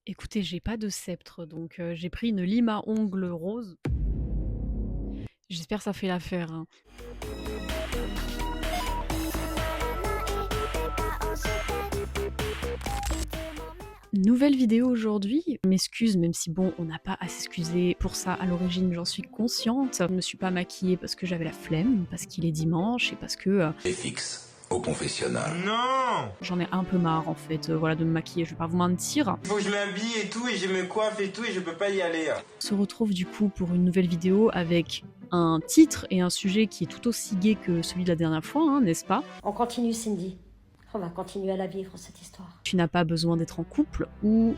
Écoutez, j'ai pas de sceptre, donc j'ai pris une lime à ongles rose. J'espère que ça fait l'affaire, hein. Nouvelle vidéo aujourd'hui. M'excuse, même si bon, on n'a pas à s'excuser pour ça à l'origine, j'en suis consciente. Je me suis pas maquillée parce que j'avais la flemme, parce qu'il est dimanche et parce que Et fixe au confessionnal. Non! j'en ai un peu marre en fait, voilà, de me maquiller, je vais pas vous mentir. Faut que je m'habille et tout, et je me coiffe et tout, et je peux pas y aller. On se retrouve du coup pour une nouvelle vidéo avec un titre et un sujet qui est tout aussi gai que celui de la dernière fois, hein, n'est-ce pas? On continue, Cindy. On va continuer à la vivre, cette histoire. Tu n'as pas besoin d'être en couple, ou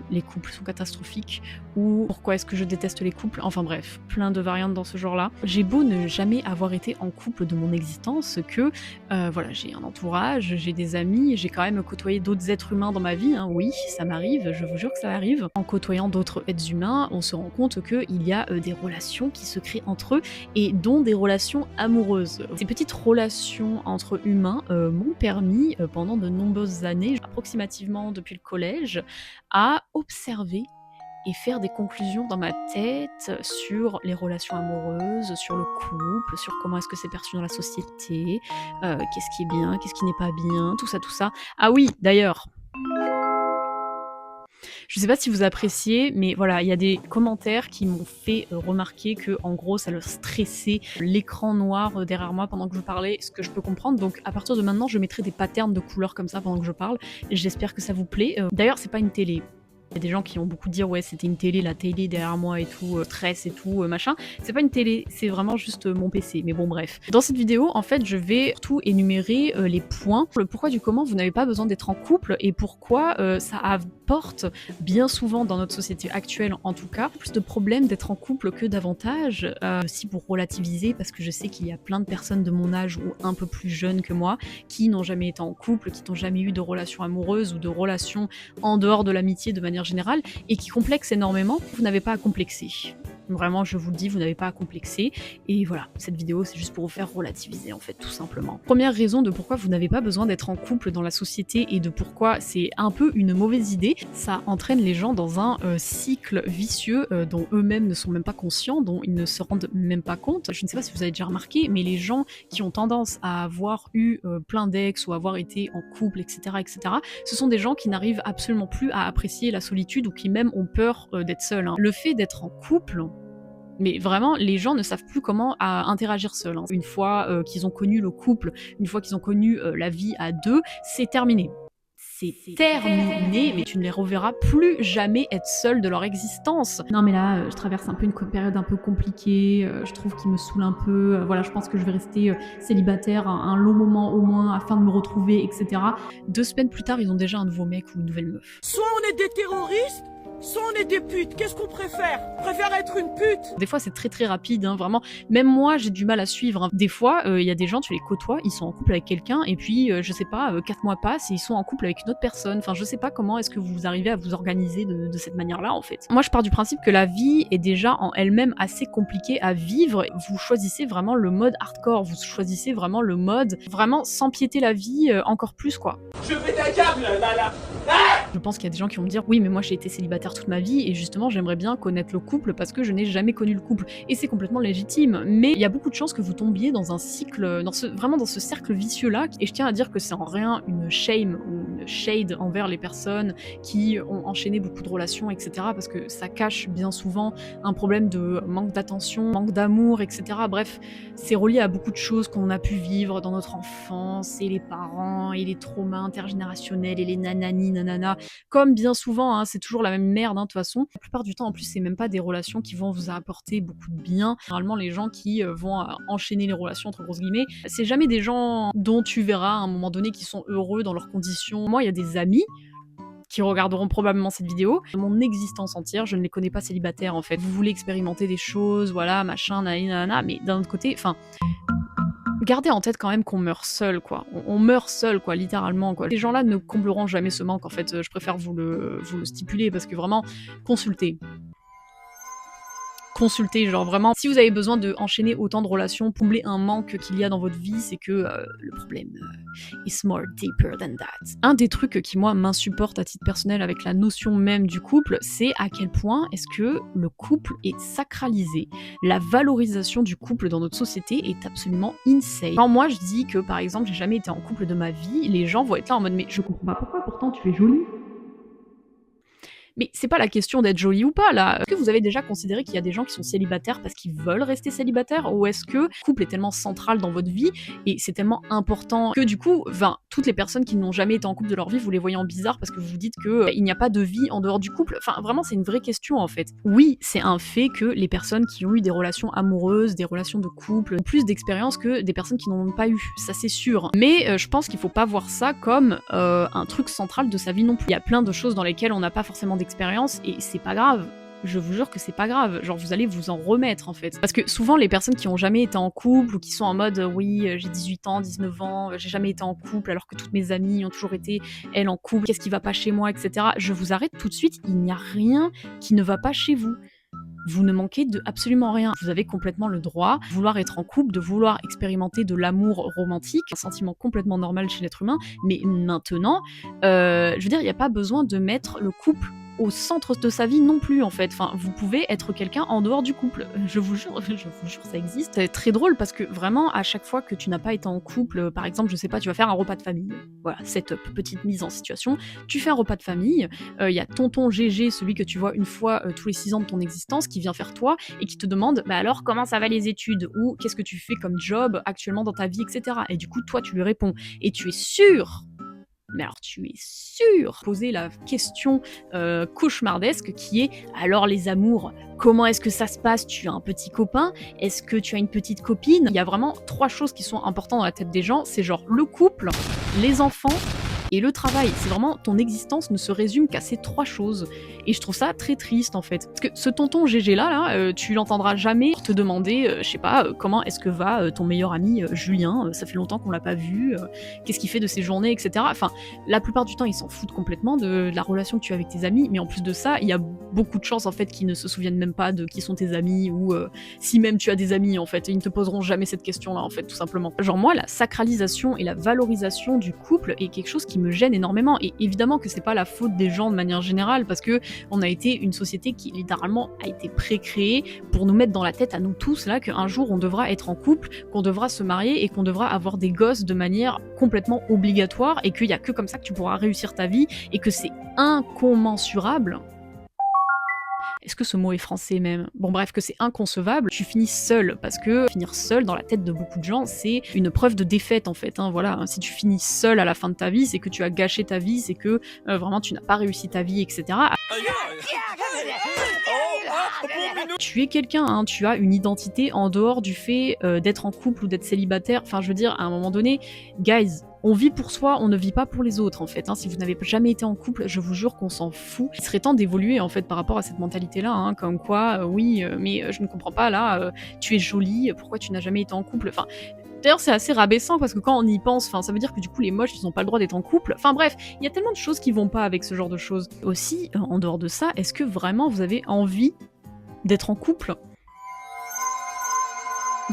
les couples sont catastrophiques, ou pourquoi est-ce que je déteste les couples, enfin bref, plein de variantes dans ce genre-là. J'ai beau ne jamais avoir été en couple de mon existence, que voilà, j'ai un entourage, j'ai des amis, j'ai quand même côtoyé d'autres êtres humains dans ma vie, hein, oui, ça m'arrive, je vous jure que ça arrive. En côtoyant d'autres êtres humains, on se rend compte qu'il y a des relations qui se créent entre eux, et dont des relations amoureuses. Ces petites relations entre humains m'ont permis, pendant de nombreuses années, approximativement depuis le collège, à observer et faire des conclusions dans ma tête sur les relations amoureuses, sur le couple, sur comment est-ce que c'est perçu dans la société, qu'est-ce qui est bien, qu'est-ce qui n'est pas bien, tout ça, tout ça. Ah oui, d'ailleurs, je sais pas si vous appréciez, mais voilà, il y a des commentaires qui m'ont fait remarquer que, en gros, ça leur stressait l'écran noir derrière moi pendant que je parlais, ce que je peux comprendre. Donc, à partir de maintenant, je mettrai des patterns de couleurs comme ça pendant que je parle. J'espère que ça vous plaît. D'ailleurs, c'est pas une télé. Il y a des gens qui ont beaucoup dit ouais c'était une télé, la télé derrière moi et tout, stress et tout, machin. C'est pas une télé, c'est vraiment juste mon PC, mais bon bref. Dans cette vidéo, en fait, je vais tout énumérer les points, le pourquoi du comment vous n'avez pas besoin d'être en couple et pourquoi ça apporte bien souvent dans notre société actuelle en tout cas, plus de problèmes d'être en couple que d'avantages. Aussi pour relativiser, parce que je sais qu'il y a plein de personnes de mon âge ou un peu plus jeunes que moi qui n'ont jamais été en couple, qui n'ont jamais eu de relation amoureuse ou de relation en dehors de l'amitié de manière générale et qui complexe énormément. Vous n'avez pas à complexer. Vraiment, je vous le dis, vous n'avez pas à complexer. Et voilà, cette vidéo, c'est juste pour vous faire relativiser, en fait, tout simplement. Première raison de pourquoi vous n'avez pas besoin d'être en couple dans la société et de pourquoi c'est un peu une mauvaise idée, ça entraîne les gens dans un cycle vicieux dont eux-mêmes ne sont même pas conscients, dont ils ne se rendent même pas compte. Je ne sais pas si vous avez déjà remarqué, mais les gens qui ont tendance à avoir eu plein d'ex ou avoir été en couple, etc., ce sont des gens qui n'arrivent absolument plus à apprécier la solitude ou qui même ont peur d'être seuls, hein. Le fait d'être en couple, mais vraiment, les gens ne savent plus comment interagir seuls, hein. Une fois qu'ils ont connu le couple, une fois qu'ils ont connu la vie à deux, c'est terminé. C'est terminé, mais tu ne les reverras plus jamais être seuls de leur existence. Non mais là, je traverse un peu une période un peu compliquée, je trouve qu'il me saoule un peu, voilà, je pense que je vais rester célibataire un long moment au moins afin de me retrouver, etc. 2 semaines plus tard, ils ont déjà un nouveau mec ou une nouvelle meuf. Soit on est des terroristes, soit on est des putes. Qu'est-ce qu'on préfère? On préfère être une pute. Des fois, c'est très très rapide, hein, vraiment. Même moi, j'ai du mal à suivre, hein. Des fois, il y a des gens, tu les côtoies, ils sont en couple avec quelqu'un, et puis, je sais pas, 4 mois passent et ils sont en couple avec une autre personne. Enfin, je sais pas comment est-ce que vous arrivez à vous organiser de cette manière-là, en fait. Moi, je pars du principe que la vie est déjà en elle-même assez compliquée à vivre. Vous choisissez vraiment le mode hardcore, vous choisissez vraiment le mode vraiment s'empiéter la vie encore plus, quoi. Je pète un câble, là. Je pense qu'il y a des gens qui vont me dire oui mais moi j'ai été célibataire toute ma vie et justement j'aimerais bien connaître le couple parce que je n'ai jamais connu le couple et c'est complètement légitime, mais il y a beaucoup de chances que vous tombiez dans un cycle, vraiment dans ce cercle vicieux là, et je tiens à dire que c'est en rien une shame ou une shade envers les personnes qui ont enchaîné beaucoup de relations, etc., parce que ça cache bien souvent un problème de manque d'attention, manque d'amour, etc. Bref, c'est relié à beaucoup de choses qu'on a pu vivre dans notre enfance, et les parents, et les traumas intergénérationnels, et les nanani nanana. Comme bien souvent, hein, c'est toujours la même merde, hein, de toute façon. La plupart du temps, en plus, c'est même pas des relations qui vont vous apporter beaucoup de bien. Généralement, les gens qui vont enchaîner les relations, entre grosses guillemets, c'est jamais des gens dont tu verras à un moment donné qui sont heureux dans leurs conditions. Moi, il y a des amis qui regarderont probablement cette vidéo. Mon existence entière, je ne les connais pas célibataires, en fait. Vous voulez expérimenter des choses, voilà, machin, nanana, mais d'un autre côté, enfin, gardez en tête quand même qu'on meurt seul, quoi. On meurt seul, quoi, littéralement, quoi. Ces gens-là ne combleront jamais ce manque, en fait. Je préfère vous le stipuler parce que vraiment, consultez. consulter, genre vraiment, si vous avez besoin de enchaîner autant de relations, combler un manque qu'il y a dans votre vie, c'est que le problème is more deeper than that. Un des trucs qui moi m'insupporte à titre personnel avec la notion même du couple, c'est à quel point est-ce que le couple est sacralisé. La valorisation du couple dans notre société est absolument insane. Quand moi je dis que par exemple j'ai jamais été en couple de ma vie, les gens vont être là en mode mais je comprends pas pourquoi, pourtant tu es jolie. Mais c'est pas la question d'être jolie ou pas, là. Est-ce que vous avez déjà considéré qu'il y a des gens qui sont célibataires parce qu'ils veulent rester célibataires? Ou est-ce que le couple est tellement central dans votre vie et c'est tellement important que du coup, toutes les personnes qui n'ont jamais été en couple de leur vie, vous les voyez en bizarre parce que vous vous dites qu'il n'y a pas de vie en dehors du couple? Enfin, vraiment, c'est une vraie question, en fait. Oui, c'est un fait que les personnes qui ont eu des relations amoureuses, des relations de couple, ont plus d'expérience que des personnes qui n'en ont pas eu. Ça, c'est sûr. Mais je pense qu'il faut pas voir ça comme un truc central de sa vie non plus. Il y a plein de choses dans lesquelles on n'a pas forcément d'expérience et c'est pas grave. Je vous jure que c'est pas grave, genre vous allez vous en remettre en fait. Parce que souvent les personnes qui ont jamais été en couple ou qui sont en mode oui j'ai 18 ans, 19 ans, j'ai jamais été en couple alors que toutes mes amies ont toujours été elles en couple, qu'est-ce qui va pas chez moi, etc. Je vous arrête tout de suite, il n'y a rien qui ne va pas chez vous. Vous ne manquez de absolument rien. Vous avez complètement le droit de vouloir être en couple, de vouloir expérimenter de l'amour romantique, un sentiment complètement normal chez l'être humain, mais maintenant, je veux dire, il n'y a pas besoin de mettre le couple au centre de sa vie non plus en fait. Enfin, vous pouvez être quelqu'un en dehors du couple. Je vous jure, ça existe. C'est très drôle parce que vraiment, à chaque fois que tu n'as pas été en couple, par exemple, je sais pas, tu vas faire un repas de famille. Voilà, setup, petite mise en situation. Tu fais un repas de famille, il y a tonton GG, celui que tu vois une fois tous les 6 ans de ton existence, qui vient faire toi et qui te demande, bah alors comment ça va les études ou qu'est-ce que tu fais comme job actuellement dans ta vie, etc. Et du coup, toi, tu lui réponds et tu es sûr. Mais alors tu es sûr poser la question cauchemardesque qui est alors les amours, comment est-ce que ça se passe? Tu as un petit copain? Est-ce que tu as une petite copine? Il y a vraiment 3 choses qui sont importantes dans la tête des gens, c'est genre le couple, les enfants et le travail. C'est vraiment ton existence ne se résume qu'à ces 3 choses. Et je trouve ça très triste en fait. Parce que ce tonton GG là, tu l'entendras jamais te demander, je sais pas, comment est-ce que va ton meilleur ami Julien, ça fait longtemps qu'on l'a pas vu, qu'est-ce qu'il fait de ses journées, etc. Enfin, la plupart du temps, ils s'en foutent complètement de la relation que tu as avec tes amis, mais en plus de ça, il y a beaucoup de chances en fait qu'ils ne se souviennent même pas de qui sont tes amis, ou si même tu as des amis en fait, et ils ne te poseront jamais cette question-là en fait, tout simplement. Genre moi, la sacralisation et la valorisation du couple est quelque chose qui me gêne énormément, et évidemment que c'est pas la faute des gens de manière générale, parce que on a été une société qui littéralement a été pré-créée pour nous mettre dans la tête à nous tous là qu'un jour on devra être en couple, qu'on devra se marier et qu'on devra avoir des gosses de manière complètement obligatoire, et qu'il y a que comme ça que tu pourras réussir ta vie, et que c'est incommensurable. Est-ce que ce mot est français même? Bon bref, que c'est inconcevable, tu finis seul, parce que finir seul dans la tête de beaucoup de gens, c'est une preuve de défaite en fait, hein, voilà. Si tu finis seul à la fin de ta vie, c'est que tu as gâché ta vie, c'est que vraiment tu n'as pas réussi ta vie, etc. Tu es quelqu'un, hein, tu as une identité en dehors du fait d'être en couple ou d'être célibataire, enfin je veux dire, à un moment donné, guys, on vit pour soi, on ne vit pas pour les autres en fait, hein. Si vous n'avez jamais été en couple, je vous jure qu'on s'en fout. Il serait temps d'évoluer en fait par rapport à cette mentalité-là, hein, comme quoi, oui, mais je ne comprends pas là, tu es jolie, pourquoi tu n'as jamais été en couple, enfin... D'ailleurs, c'est assez rabaissant parce que quand on y pense, ça veut dire que du coup les moches ils n'ont pas le droit d'être en couple. Enfin bref, il y a tellement de choses qui vont pas avec ce genre de choses. Aussi, en dehors de ça, est-ce que vraiment vous avez envie d'être en couple?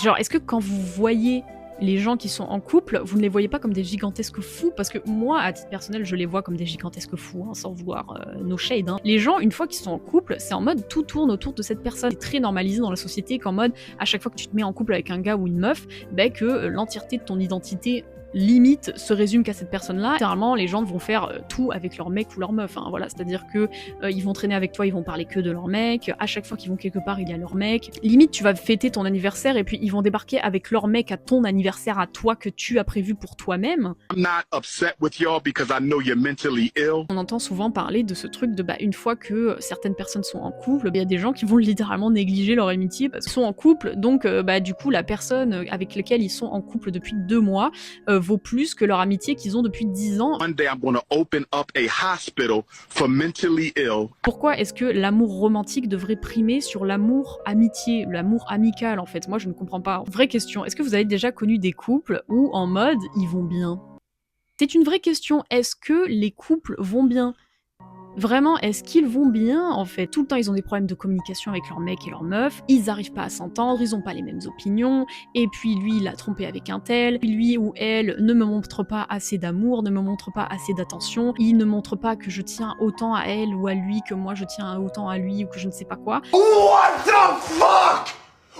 Genre, est-ce que quand vous voyez les gens qui sont en couple, vous ne les voyez pas comme des gigantesques fous? Parce que moi, à titre personnel, je les vois comme des gigantesques fous, hein, sans vouloir no shade. Hein. Les gens, une fois qu'ils sont en couple, c'est en mode tout tourne autour de cette personne. C'est très normalisé dans la société qu'en mode, à chaque fois que tu te mets en couple avec un gars ou une meuf, que l'entièreté de ton identité limite se résume qu'à cette personne-là. Généralement, les gens vont faire tout avec leur mec ou leur meuf. Hein, voilà, c'est-à-dire que ils vont traîner avec toi, ils vont parler que de leur mec. À chaque fois qu'ils vont quelque part, il y a leur mec. Limite, tu vas fêter ton anniversaire et puis ils vont débarquer avec leur mec à ton anniversaire à toi que tu as prévu pour toi-même. On entend souvent parler de ce truc de une fois que certaines personnes sont en couple, il y a des gens qui vont littéralement négliger leur amitié parce qu'ils sont en couple. Donc, du coup, la personne avec laquelle ils sont en couple depuis 2 mois vaut plus que leur amitié qu'ils ont depuis 10 ans. Pourquoi est-ce que l'amour romantique devrait primer sur l'amour amitié, l'amour amical en fait? Moi je ne comprends pas. Vraie question, est-ce que vous avez déjà connu des couples où en mode ils vont bien? C'est une vraie question, est-ce que les couples vont bien? Vraiment, est-ce qu'ils vont bien en fait? Tout le temps, ils ont des problèmes de communication avec leur mec et leur meuf, ils arrivent pas à s'entendre, ils ont pas les mêmes opinions, et puis lui, il a trompé avec un tel, puis lui ou elle ne me montre pas assez d'amour, ne me montre pas assez d'attention, il ne montre pas que je tiens autant à elle ou à lui que moi je tiens autant à lui ou que je ne sais pas quoi. What the fuck?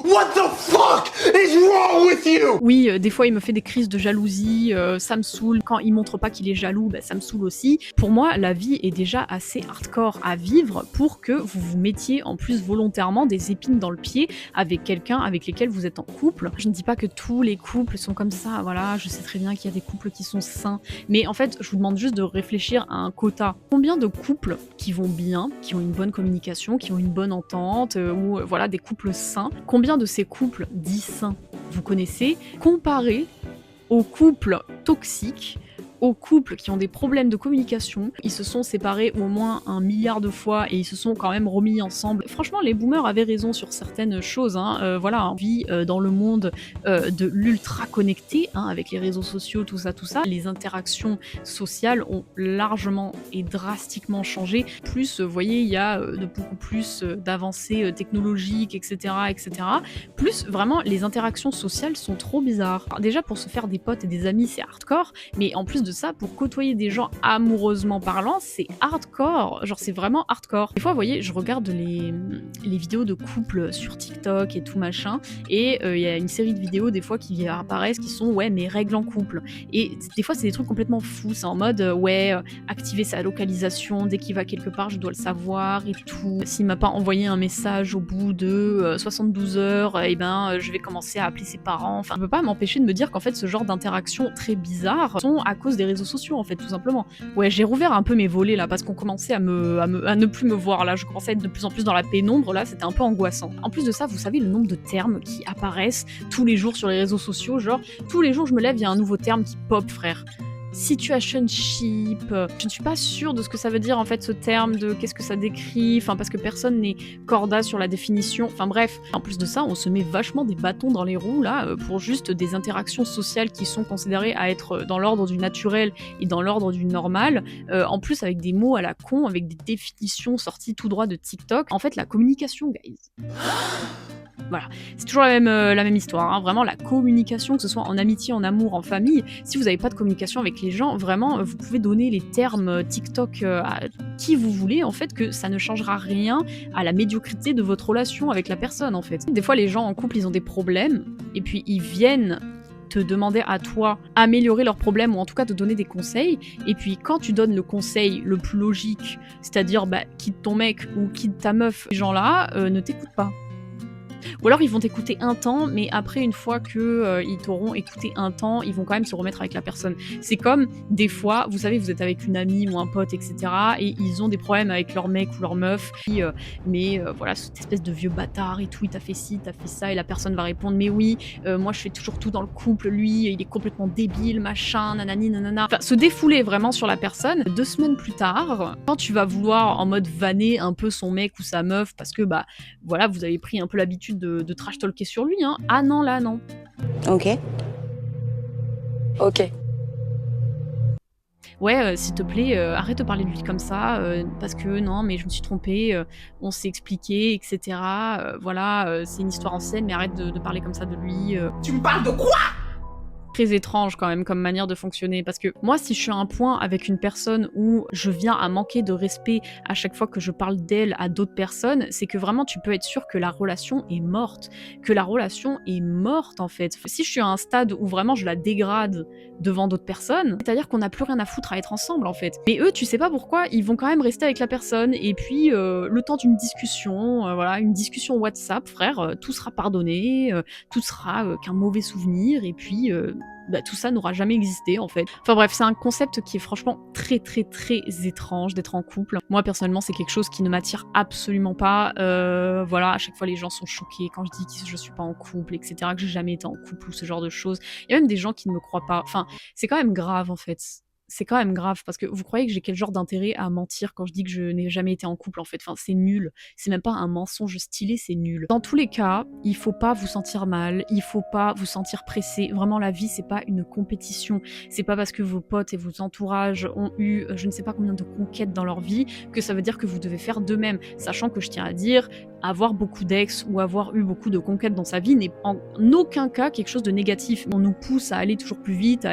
What the fuck is wrong with you? Oui, des fois il me fait des crises de jalousie, ça me saoule. Quand il montre pas qu'il est jaloux, bah, ça me saoule aussi. Pour moi, la vie est déjà assez hardcore à vivre pour que vous vous mettiez en plus volontairement des épines dans le pied avec quelqu'un avec lequel vous êtes en couple. Je ne dis pas que tous les couples sont comme ça, voilà, je sais très bien qu'il y a des couples qui sont sains, mais en fait, je vous demande juste de réfléchir à un quota. Combien de couples qui vont bien, qui ont une bonne communication, qui ont une bonne entente, ou voilà, des couples sains, combien de ces couples dits sains vous connaissez, comparé aux couples toxiques, aux couples qui ont des problèmes de communication, ils se sont séparés au moins 1 milliard de fois et ils se sont quand même remis ensemble. Franchement, les boomers avaient raison sur certaines choses, hein. Voilà, on vit dans le monde de l'ultra connecté, hein, avec les réseaux sociaux, tout ça. Les interactions sociales ont largement et drastiquement changé. Plus, vous voyez, il y a de beaucoup plus d'avancées technologiques, etc., etc. Plus, vraiment, les interactions sociales sont trop bizarres. Alors, déjà, pour se faire des potes et des amis, c'est hardcore, mais en plus de ça, pour côtoyer des gens amoureusement parlant, c'est hardcore. Genre, c'est vraiment hardcore. Des fois, vous voyez, je regarde les vidéos de couples sur TikTok et tout machin, et il y a une série de vidéos des fois qui apparaissent qui sont ouais, mes règles en couple. Et des fois, c'est des trucs complètement fous. C'est en mode activer sa localisation dès qu'il va quelque part, je dois le savoir et tout. S'il m'a pas envoyé un message au bout de 72 heures, et ben je vais commencer à appeler ses parents. Enfin, je peux pas m'empêcher de me dire qu'en fait, ce genre d'interactions très bizarres sont à cause des réseaux sociaux, en fait, tout simplement. Ouais, j'ai rouvert un peu mes volets là parce qu'on commençait à ne plus me voir là. Je commençais à être de plus en plus dans la pénombre là, c'était un peu angoissant. En plus de ça, vous savez le nombre de termes qui apparaissent tous les jours sur les réseaux sociaux, genre tous les jours je me lève, il y a un nouveau terme qui pop, frère. Situationship, je ne suis pas sûre de ce que ça veut dire en fait ce terme, de qu'est-ce que ça décrit, enfin parce que personne n'est corda sur la définition, enfin bref. En plus de ça, on se met vachement des bâtons dans les roues là pour juste des interactions sociales qui sont considérées à être dans l'ordre du naturel et dans l'ordre du normal, en plus avec des mots à la con, avec des définitions sorties tout droit de TikTok. En fait, la communication, guys. Voilà, c'est toujours la même histoire, hein. Vraiment la communication, que ce soit en amitié, en amour, en famille, si vous n'avez pas de communication avec les gens, vraiment, vous pouvez donner les termes TikTok à qui vous voulez, en fait, que ça ne changera rien à la médiocrité de votre relation avec la personne, en fait. Des fois, les gens en couple, ils ont des problèmes, et puis ils viennent te demander à toi améliorer leurs problèmes ou en tout cas te donner des conseils, et puis quand tu donnes le conseil le plus logique, c'est-à-dire quitte ton mec ou quitte ta meuf, ces gens-là ne t'écoutent pas. Ou alors ils vont t'écouter un temps, mais après une fois que ils t'auront écouté un temps, ils vont quand même se remettre avec la personne. C'est comme des fois, vous savez, vous êtes avec une amie ou un pote, etc. et ils ont des problèmes avec leur mec ou leur meuf, mais voilà, cette espèce de vieux bâtard et tout, il t'a fait ci, t'as fait ça, et la personne va répondre mais oui, moi je fais toujours tout dans le couple, lui il est complètement débile, machin, nanani nanana. Enfin, se défouler vraiment sur la personne. 2 semaines plus tard, quand tu vas vouloir en mode vanner un peu son mec ou sa meuf parce que voilà, vous avez pris un peu l'habitude de trash talker sur lui, hein. Ah non, là, non. Ok. Ok. Ouais, s'il te plaît, arrête de parler de lui comme ça, parce que non, mais je me suis trompée, on s'est expliqué, etc. Voilà, c'est une histoire ancienne, mais arrête de parler comme ça de lui. Tu me parles de quoi? Très étrange quand même comme manière de fonctionner, parce que moi si je suis à un point avec une personne où je viens à manquer de respect à chaque fois que je parle d'elle à d'autres personnes, c'est que vraiment tu peux être sûr que la relation est morte, en fait. Si je suis à un stade où vraiment je la dégrade devant d'autres personnes, c'est-à-dire qu'on n'a plus rien à foutre à être ensemble en fait. Mais eux, tu sais pas pourquoi, ils vont quand même rester avec la personne, et puis le temps d'une discussion, voilà, une discussion WhatsApp, frère, tout sera pardonné, tout sera qu'un mauvais souvenir, et puis tout ça n'aura jamais existé en fait. Enfin bref, c'est un concept qui est franchement très très très étrange d'être en couple. Moi personnellement, c'est quelque chose qui ne m'attire absolument pas. Voilà, à chaque fois les gens sont choqués quand je dis que je suis pas en couple, etc., que j'ai jamais été en couple ou ce genre de choses. Il y a même des gens qui ne me croient pas. Enfin, c'est quand même grave en fait. c'est quand même grave parce que vous croyez que j'ai quel genre d'intérêt à mentir quand je dis que je n'ai jamais été en couple en fait. Enfin, c'est nul. C'est même pas un mensonge stylé, c'est nul. Dans tous les cas, il faut pas vous sentir mal, il faut pas vous sentir pressé. Vraiment, la vie, c'est pas une compétition. C'est pas parce que vos potes et vos entourages ont eu je ne sais pas combien de conquêtes dans leur vie que ça veut dire que vous devez faire de même. Sachant que je tiens à dire, avoir beaucoup d'ex ou avoir eu beaucoup de conquêtes dans sa vie n'est en aucun cas quelque chose de négatif. On nous pousse à aller toujours plus vite,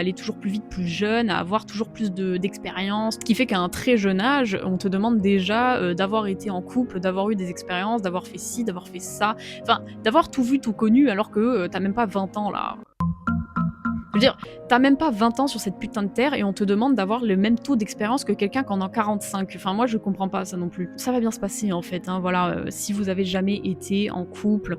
plus jeune, à avoir toujours plus d'expérience, ce qui fait qu'à un très jeune âge, on te demande déjà d'avoir été en couple, d'avoir eu des expériences, d'avoir fait ci, d'avoir fait ça, enfin, d'avoir tout vu, tout connu, alors que t'as même pas 20 ans là. Je veux dire, t'as même pas 20 ans sur cette putain de terre et on te demande d'avoir le même taux d'expérience que quelqu'un qui en a 45. Enfin, moi, je comprends pas ça non plus. Ça va bien se passer, en fait. Hein, voilà, si vous avez jamais été en couple,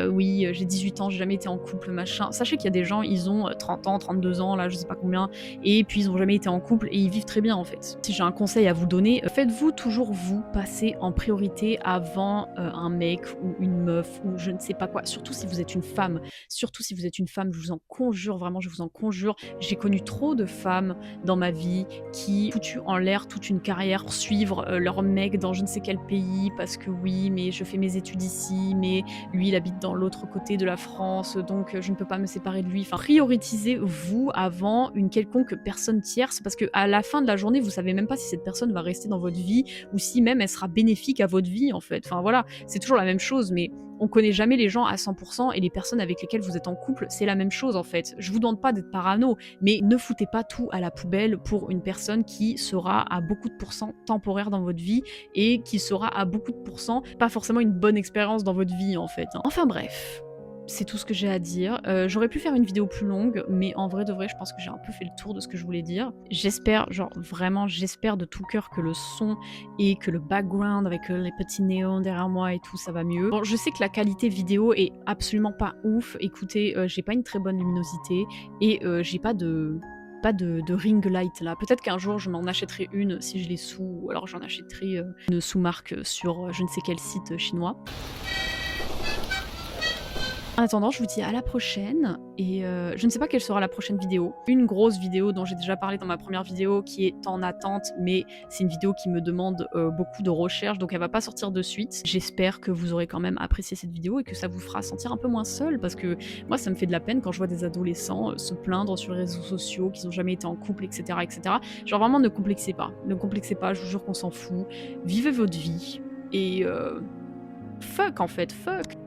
oui, j'ai 18 ans, j'ai jamais été en couple, machin. Sachez qu'il y a des gens, ils ont 30 ans, 32 ans, là, je sais pas combien, et puis ils ont jamais été en couple et ils vivent très bien, en fait. Si j'ai un conseil à vous donner, faites-vous toujours vous passer en priorité avant un mec ou une meuf ou je ne sais pas quoi. Surtout si vous êtes une femme. Surtout si vous êtes une femme, je vous en conjure, vraiment, je vous en conjure. J'ai connu trop de femmes dans ma vie qui foutu en l'air toute une carrière pour suivre leur mec dans je ne sais quel pays parce que oui, mais je fais mes études ici, mais lui il habite dans l'autre côté de la France, donc je ne peux pas me séparer de lui. Enfin, priorisez-vous avant une quelconque personne tierce parce que à la fin de la journée, vous savez même pas si cette personne va rester dans votre vie ou si même elle sera bénéfique à votre vie en fait. Enfin voilà, c'est toujours la même chose, mais on connaît jamais les gens à 100% et les personnes avec lesquelles vous êtes en couple, c'est la même chose en fait. Je vous demande pas d'être parano, mais ne foutez pas tout à la poubelle pour une personne qui sera à beaucoup de pourcents temporaire dans votre vie et qui sera à beaucoup de pourcents pas forcément une bonne expérience dans votre vie en fait. Hein. Enfin bref. C'est tout ce que j'ai à dire. J'aurais pu faire une vidéo plus longue, mais en vrai de vrai, je pense que j'ai un peu fait le tour de ce que je voulais dire. J'espère, genre vraiment, j'espère de tout cœur que le son et que le background avec les petits néons derrière moi et tout, ça va mieux. Bon, je sais que la qualité vidéo est absolument pas ouf. Écoutez, j'ai pas une très bonne luminosité et j'ai pas de ring light là. Peut-être qu'un jour je m'en achèterai une si je l'ai sous, ou alors j'en achèterai une sous-marque sur je ne sais quel site chinois. En attendant, je vous dis à la prochaine, et je ne sais pas quelle sera la prochaine vidéo. Une grosse vidéo dont j'ai déjà parlé dans ma première vidéo qui est en attente, mais c'est une vidéo qui me demande beaucoup de recherche, donc elle va pas sortir de suite. J'espère que vous aurez quand même apprécié cette vidéo et que ça vous fera sentir un peu moins seul, parce que moi ça me fait de la peine quand je vois des adolescents se plaindre sur les réseaux sociaux qu'ils ont jamais été en couple, etc., etc. Genre vraiment ne complexez pas, je vous jure qu'on s'en fout. Vivez votre vie, et fuck en fait, fuck.